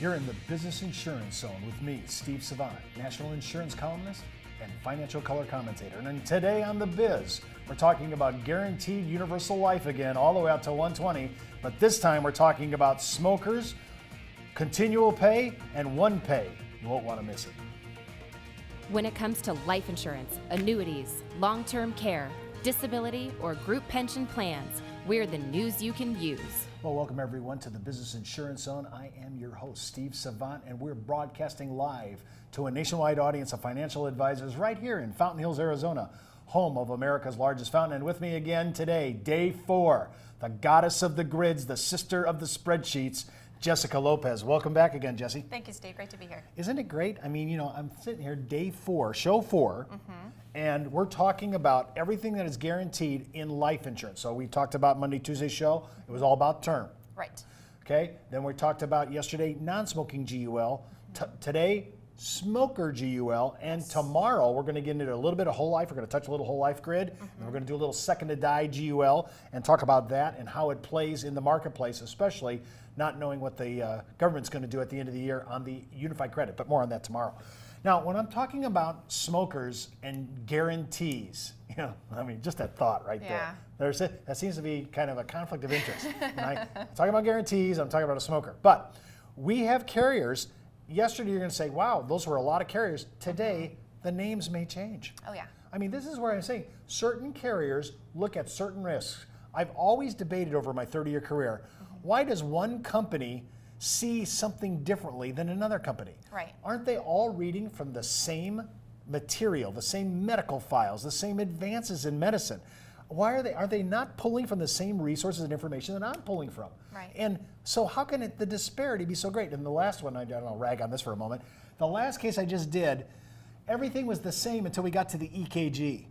You're in the Business Insurance Zone with me, Steve Savant, national insurance columnist and financial color commentator. And today on The Biz, we're talking about guaranteed universal life again, all the way out to 120. But this time we're talking about smokers, continual pay, and one pay. You won't want to miss it. When it comes to life insurance, annuities, long-term care, disability, or group pension plans, we're the news you can use. Well, welcome everyone to the Business Insurance Zone. I am your host, Steve Savant, and we're broadcasting live to a nationwide audience of financial advisors right here in Fountain Hills, Arizona, home of America's largest fountain. And with me again today, day 4, the goddess of the grids, the sister of the spreadsheets, Jessica Lopez. Welcome back again, Jessie. Thank you, Steve. Great to be here. Isn't it great? I mean, I'm sitting here day 4, show 4, and we're talking about everything that is guaranteed in life insurance. So we talked about Monday, Tuesday show. It was all about term. Right. Okay. Then we talked about yesterday non-smoking GUL. Today, smoker GUL. And tomorrow, we're going to get into a little bit of whole life. We're going to touch a little whole life grid. And we're going to do a little second to die GUL and talk about that and how it plays in the marketplace, especially not knowing what the government's going to do at the end of the year on the unified credit. But more on that tomorrow. Now, when I'm talking about smokers and guarantees, just that thought right there. That seems to be kind of a conflict of interest. I'm talking about guarantees, I'm talking about a smoker. But we have carriers. Yesterday, you're going to say, wow, those were a lot of carriers. Today, the names may change. Oh, yeah. I mean, this is where I'm saying certain carriers look at certain risks. I've always debated over my 30-year career, why does one company see something differently than another company? Right. Aren't they all reading from the same material, the same medical files, the same advances in medicine? Why are they not pulling from the same resources and information that I'm pulling from? Right. And so how can the disparity be so great? And the last one, I'll rag on this for a moment. The last case I just did, everything was the same until we got to the EKG.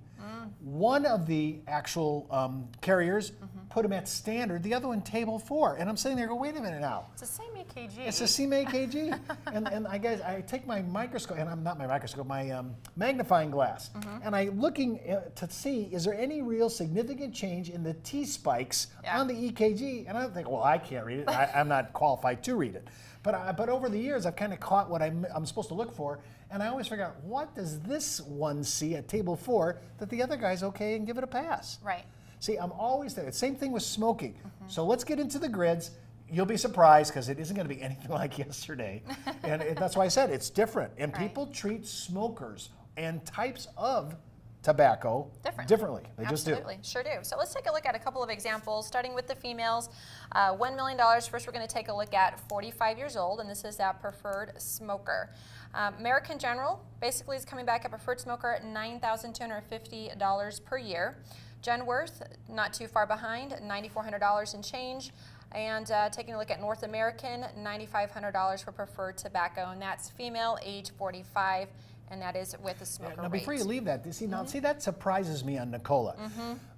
One of the actual carriers put them at standard, the other one table 4. And I'm sitting there going, wait a minute now. It's the same EKG. It's the same EKG. and I take my microscope, and I'm not my microscope, my magnifying glass, and I'm looking to see, is there any real significant change in the T spikes on the EKG? And I think, well, I can't read it. I'm not qualified to read it. But over the years, I've kind of caught what I'm supposed to look for, and I always figure out, what does this one see at table 4 that the other guy's okay and give it a pass? Right. See, I'm always there. Same thing with smoking. So let's get into the grids. You'll be surprised because it isn't going to be anything like yesterday. And that's why I said it's different. And people treat smokers and types of tobacco differently. They Absolutely. just do. Sure do. So let's take a look at a couple of examples, starting with the females. $1 million. First, we're going to take a look at 45 years old, and this is that preferred smoker. American General basically is coming back at preferred smoker at $9,250 per year. Genworth, not too far behind, $9,400 and change. And taking a look at North American, $9,500 for preferred tobacco, and that's female, age 45, and that is with a smoker Now, rate. before you leave that, see, that surprises me on Nicola.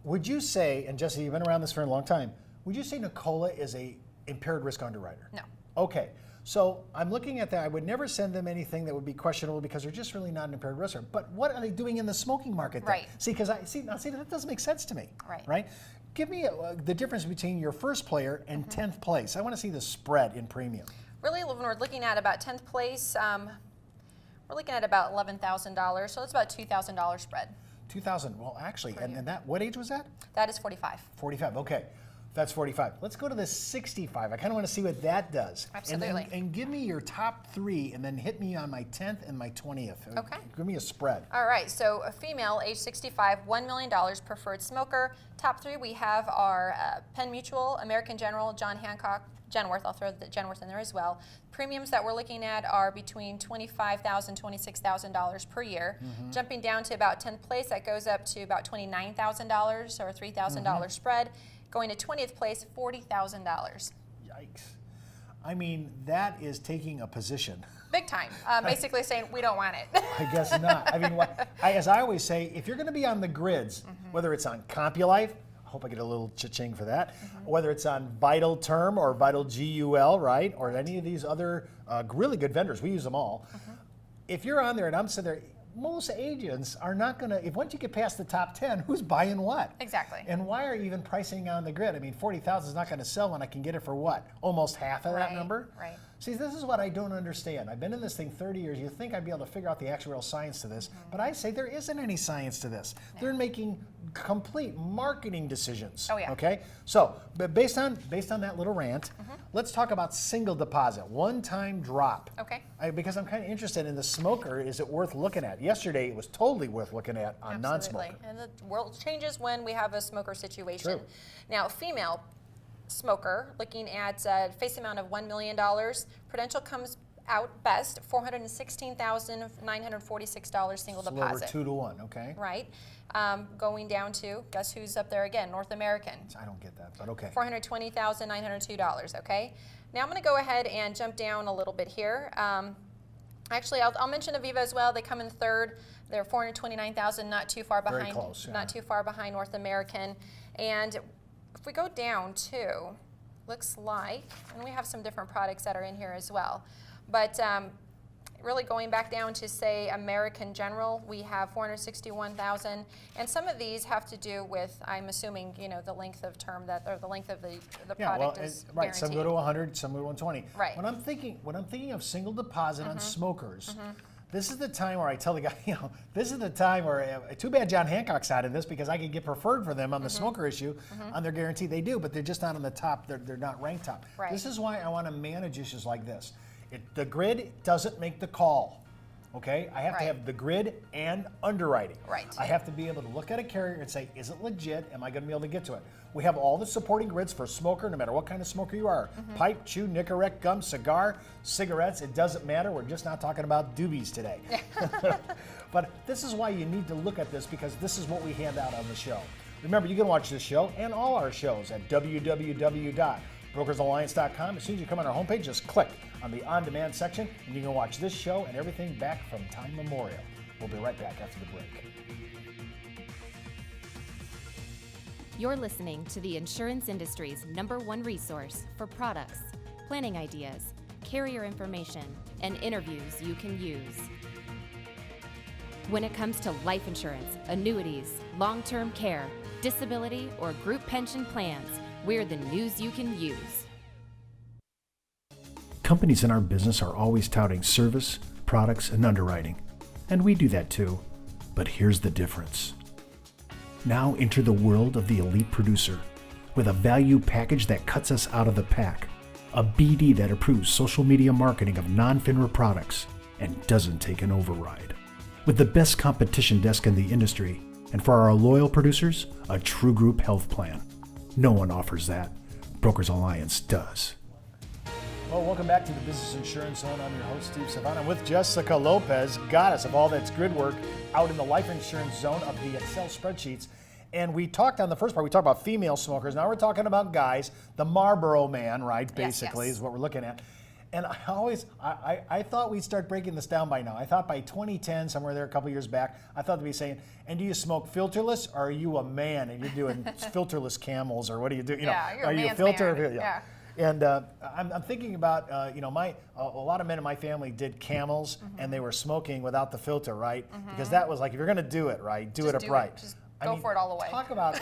Would you say, and Jesse, you've been around this for a long time, would you say Nicola is a impaired risk underwriter? No. Okay. So I'm looking at that. I would never send them anything that would be questionable because they're just really not an impaired risk. But what are they doing in the smoking market then? Right. See, because that doesn't make sense to me. Right. Give me the difference between your first player and 10th place. I want to see the spread in premium. Really, when we're looking at about 10th place, we're looking at about $11,000, so it's about $2,000 spread. $2,000. Well, actually, and that, what age was that? That is 45. 45. Okay. That's 45. Let's go to the 65. I kind of want to see what that does. Absolutely. And give me your top 3 and then hit me on my 10th and my 20th. Okay. Give me a spread. All right, so a female, age 65, $1 million, preferred smoker. Top 3 we have are Penn Mutual, American General, John Hancock, Genworth. I'll throw the Genworth in there as well. Premiums that we're looking at are between $25,000, $26,000 per year. Jumping down to about 10th place, that goes up to about $29,000 or $3,000 spread. Going to 20th place, $40,000. Yikes. I mean, that is taking a position. Big time. Basically saying we don't want it. I guess not. I mean, as I always say, if you're going to be on the grids, whether it's on CompuLife, I hope I get a little cha-ching for that, whether it's on Vital Term or Vital GUL, right, or any of these other really good vendors, we use them all. If you're on there and I'm sitting there, most agents are not going to, if once you get past the top 10, who's buying what? Exactly. And why are you even pricing on the grid? I mean, 40,000 is not going to sell when I can get it for what? Almost half of that number? Right. See, this is what I don't understand. I've been in this thing 30 years. You think I'd be able to figure out the actual science to this, but I say there isn't any science to this. They're making complete marketing decisions. Oh, yeah. Okay? So, but based on that little rant, let's talk about single deposit, one-time drop. Okay. Because I'm kind of interested in the smoker. Is it worth looking at? Yesterday, it was totally worth looking at on non-smoker. And the world changes when we have a smoker situation. True. Now, female smoker, looking at face amount of $1 million, Prudential comes out best, $416,946 single It's a little deposit. over 2 to 1, okay? Right. Going down to, guess who's up there again? North American. I don't get that, but okay. $420,902, okay? Now I'm going to go ahead and jump down a little bit here. Actually, I'll mention Aviva as well. They come in third. They're $429,000, not too far behind. Very close, yeah. Not too far behind North American. And if we go down to, looks like, and we have some different products that are in here as well. But really going back down to, say, American General, we have $461,000. And some of these have to do with, I'm assuming, you know, the length of term that, or the length of the product is right. guaranteed. Some go to 100, some go to 120. Right. When I'm thinking of single deposit on smokers, this is the time where I tell the guy, you know, this is the time where, too bad John Hancock's out of this because I could get preferred for them on the smoker issue on their guarantee. They do, but they're just not on the top. They're not ranked top. Right. This is why I want to manage issues like this. The grid doesn't make the call. Okay, I have to have the grid and underwriting. Right. I have to be able to look at a carrier and say, is it legit? Am I going to be able to get to it? We have all the supporting grids for smoker, no matter what kind of smoker you are. Pipe, chew, Nicorette, gum, cigar, cigarettes, it doesn't matter. We're just not talking about doobies today. But this is why you need to look at this, because this is what we hand out on the show. Remember, you can watch this show and all our shows at www.brokersalliance.com. As soon as you come on our homepage, just click on the on-demand section, and you can watch this show and everything back from time memorial. We'll be right back after the break. You're listening to the insurance industry's #1 resource for products, planning ideas, carrier information, and interviews you can use. When it comes to life insurance, annuities, long-term care, disability, or group pension plans, we're the news you can use. Companies in our business are always touting service, products, and underwriting. And we do that too. But here's the difference. Now enter the world of the elite producer with a value package that cuts us out of the pack. A BD that approves social media marketing of non-FINRA products and doesn't take an override. With the best competition desk in the industry, and for our loyal producers, a true group health plan. No one offers that. Brokers Alliance does. Well, welcome back to the Business Insurance Zone. I'm your host, Steve Savant. I'm with Jessica Lopez, goddess of all that's grid work, out in the life insurance zone of the Excel spreadsheets. And we talked on the first part, we talked about female smokers. Now we're talking about guys. The Marlboro man, right, basically, is what we're looking at. And I thought we'd start breaking this down by now. I thought by 2010, somewhere there a couple years back, I thought they'd be saying, and do you smoke filterless, or are you a man and you're doing filterless camels, or what do you do? You know, you're are a you a man's filter? man. Yeah. And I'm thinking about, you know, a lot of men in my family did camels, and they were smoking without the filter, right? Because that was like, if you're going to do it right, do it upright. Just go for it all the way. Talk about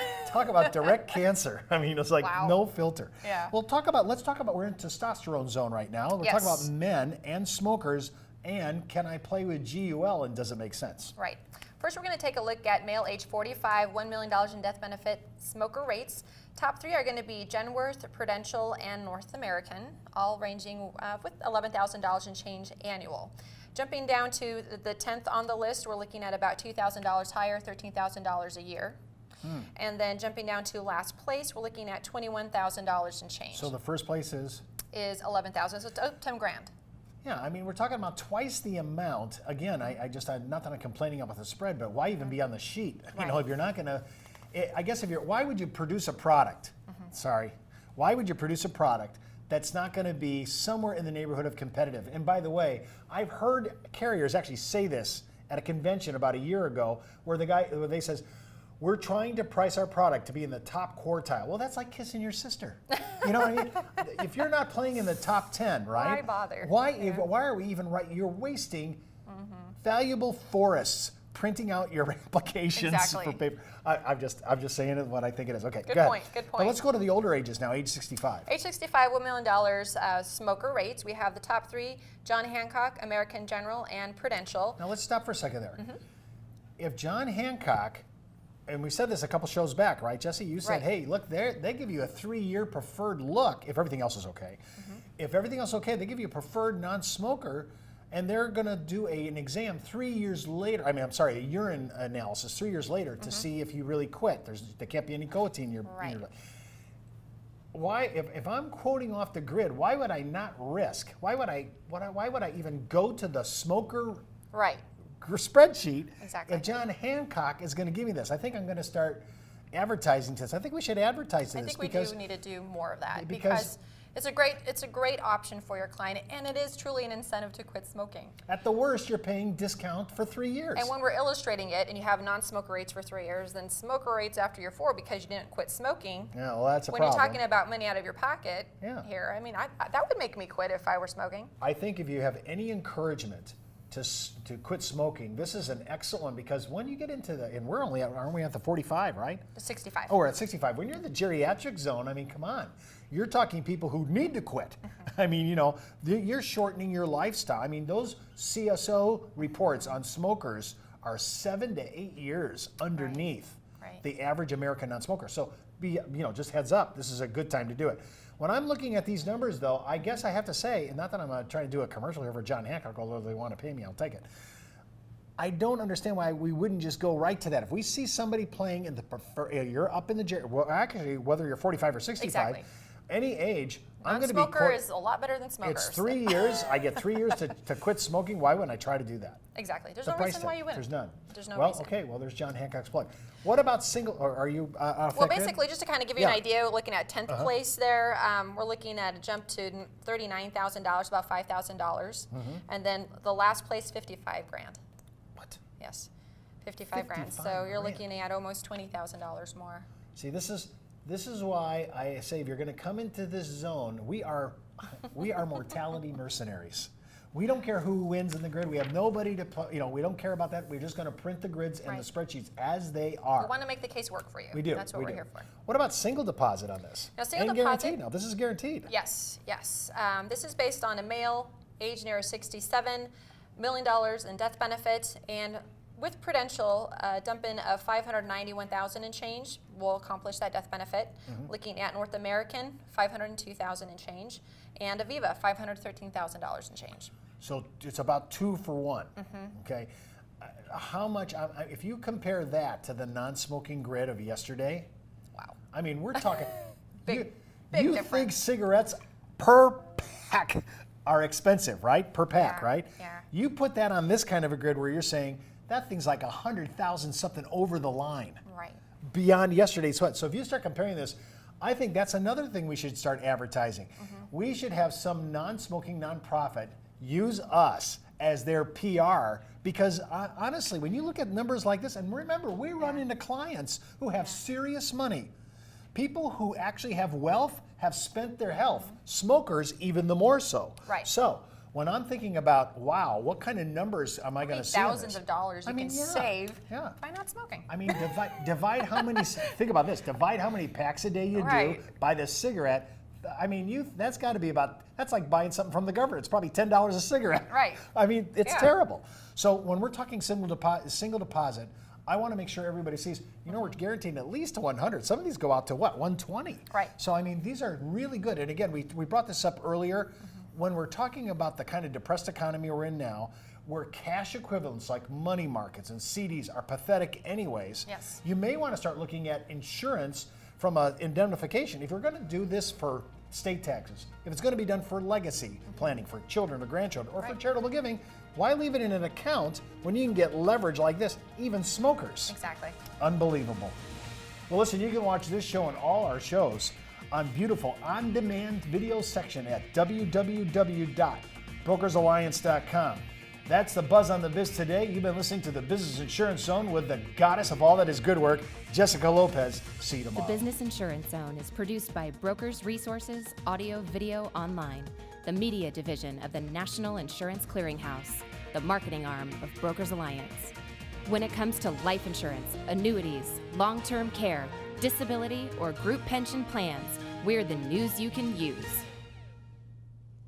direct cancer. I mean, it's like no filter. Yeah. Well, let's talk about, we're in testosterone zone right now. We're talking about men and smokers, and can I play with GUL, and does it make sense? Right. First, we're going to take a look at male age 45, $1 million in death benefit smoker rates. Top three are going to be Genworth, Prudential, and North American, all ranging with $11,000 and change annual. Jumping down to the 10th on the list, we're looking at about $2,000 higher, $13,000 a year. And then jumping down to last place, we're looking at $21,000 and change. So the first place is? Is $11,000, so it's 10 grand. Yeah, I mean, we're talking about twice the amount. Again, I just, not that I'm complaining about the spread, but why even be on the sheet? You know, if you're not going to, I guess why would you produce a product? Why would you produce a product that's not going to be somewhere in the neighborhood of competitive? And by the way, I've heard carriers actually say this at a convention about a year ago, where they says, we're trying to price our product to be in the top quartile. Well, that's like kissing your sister. You know what I mean? If you're not playing in the top 10, right? Why bother? Why are we even right? You're wasting Valuable forests printing out your applications Exactly. for paper. I'm just saying it what I think it is. Okay, Good go ahead. point, good But point. let's go to the older ages now, age 65. Age 65, $1 million smoker rates. We have the top three: John Hancock, American General, and Prudential. Now let's stop for a second there. Mm-hmm. If John Hancock, and we said this a couple shows back, right, Jesse? You said, Right. hey, look, they give you a 3-year preferred look if everything else is okay. Mm-hmm. If everything else is okay, they give you a preferred non-smoker, and they're going to do an exam 3 years later. I mean, I'm sorry, a urine analysis 3 years later to see if you really quit. There can't be any coatine in your. Right. Why, if I'm quoting off the grid, why would I not risk? Why would I even go to the smoker Right. spreadsheet Exactly. if John Hancock is going to give me this? I think I'm going to start advertising this. I think we should advertise I this think we because do need to do more of that because- because it's a great option for your client, and it is truly an incentive to quit smoking. at the worst you're paying discount for 3 years. And when we're illustrating it, and you have non-smoker rates for 3 years, then smoker rates after you're 4 because you didn't quit smoking. Yeah, well, that's a When problem. you're talking about money out of your pocket Yeah. here, I mean, that would make me quit if I were smoking. I think if you have any encouragement to quit smoking, this is an excellent one because when you get into and aren't we at the 45, right? 65. Oh, we're at 65. When you're in the geriatric zone, I mean, come on. You're talking people who need to quit. I mean, you're shortening your lifestyle. I mean, those CSO reports on smokers are 7 to 8 years underneath Right. the average American non-smoker. So, just heads up, this is a good time to do it. When I'm looking at these numbers, though, I guess I have to say, and not that I'm trying to do a commercial here for John Hancock, although they want to pay me, I'll take it. I don't understand why we wouldn't just go right to that. If we see somebody playing in you're up in the well, actually, whether you're 45 or 65, Exactly. any age, I'm going to be. Non-smoker is a lot better than smokers. It's 3 years. I get 3 years to quit smoking. Why wouldn't I try to do that? Exactly. There's The no price reason tag. why you wouldn't. There's none. There's no well, reason. okay. Well, there's John Hancock's plug. What about single? Or are you? Well, basically, just to kind of give you an Yeah. idea, looking at 10th place there, we're looking at a jump to $39,000, about $5,000, and then the last place, 55 grand. What? Yes, 55 grand. 55 So you're grand. looking at almost $20,000 more. See, this is why I say if you're going to come into this zone, we are mortality mercenaries. We don't care who wins in the grid. We have nobody to, we don't care about that. We're just going to print the grids and the spreadsheets as they are. We want to make the case work for you. We do. That's what we we're do. here for. What about single deposit on this? Now, single and deposit- guaranteed. Now, this is guaranteed. Yes, yes. This is based on a male, age near 67, $1 million in death benefit, and with Prudential, dump in of $591,000 and change will accomplish that death benefit. Looking at North American, $502,000 and change, and Aviva, $513,000 and change. So it's about 2 for 1. Okay. How much? If you compare that to the non-smoking grid of yesterday, Wow. I mean, we're talking. Big you difference. think cigarettes per pack are expensive, right? Per pack, Yeah, right? yeah. You put that on this kind of a grid where you're saying that thing's like 100,000 something over the line, Right. beyond yesterday's sweat. So if you start comparing this, I think that's another thing we should start advertising. We should have some non-smoking nonprofit use us as their PR because honestly, when you look at numbers like this, and remember, we run into clients who have serious money. People who actually have wealth have spent their health. Smokers, even the more so. Right. So when I'm thinking about, wow, what kind of numbers am I going to see in Thousands this? of dollars you can save by not smoking. I mean, divide how many, think about this, divide how many packs a day you do Right. by this cigarette. I mean, that's got to be that's like buying something from the government. It's probably $10 a cigarette. Right. I mean, it's Yeah. terrible. So when we're talking single deposit, I want to make sure everybody sees, we're guaranteeing at least to 100. Some of these go out to what, 120? Right. So, I mean, these are really good. And again, we brought this up earlier. When we're talking about the kind of depressed economy we're in now, where cash equivalents like money markets and CDs are pathetic anyways, Yes. you may want to start looking at insurance from an indemnification. If you're going to do this for state taxes, if it's going to be done for legacy planning for children or grandchildren, or for Right. charitable giving, why leave it in an account when you can get leverage like this, even smokers? Exactly. Unbelievable. Well, listen, you can watch this show and all our shows on beautiful on-demand video section at www.brokersalliance.com. That's the buzz on the biz today. You've been listening to the Business Insurance Zone with the goddess of all that is good work, Jessica Lopez. See you The tomorrow. Business Insurance Zone is produced by Brokers Resources Audio Video Online, the media division of the National Insurance Clearinghouse. the marketing arm of Brokers Alliance. When it comes to life insurance, annuities, long-term care, disability, or group pension plans, we're the news you can use.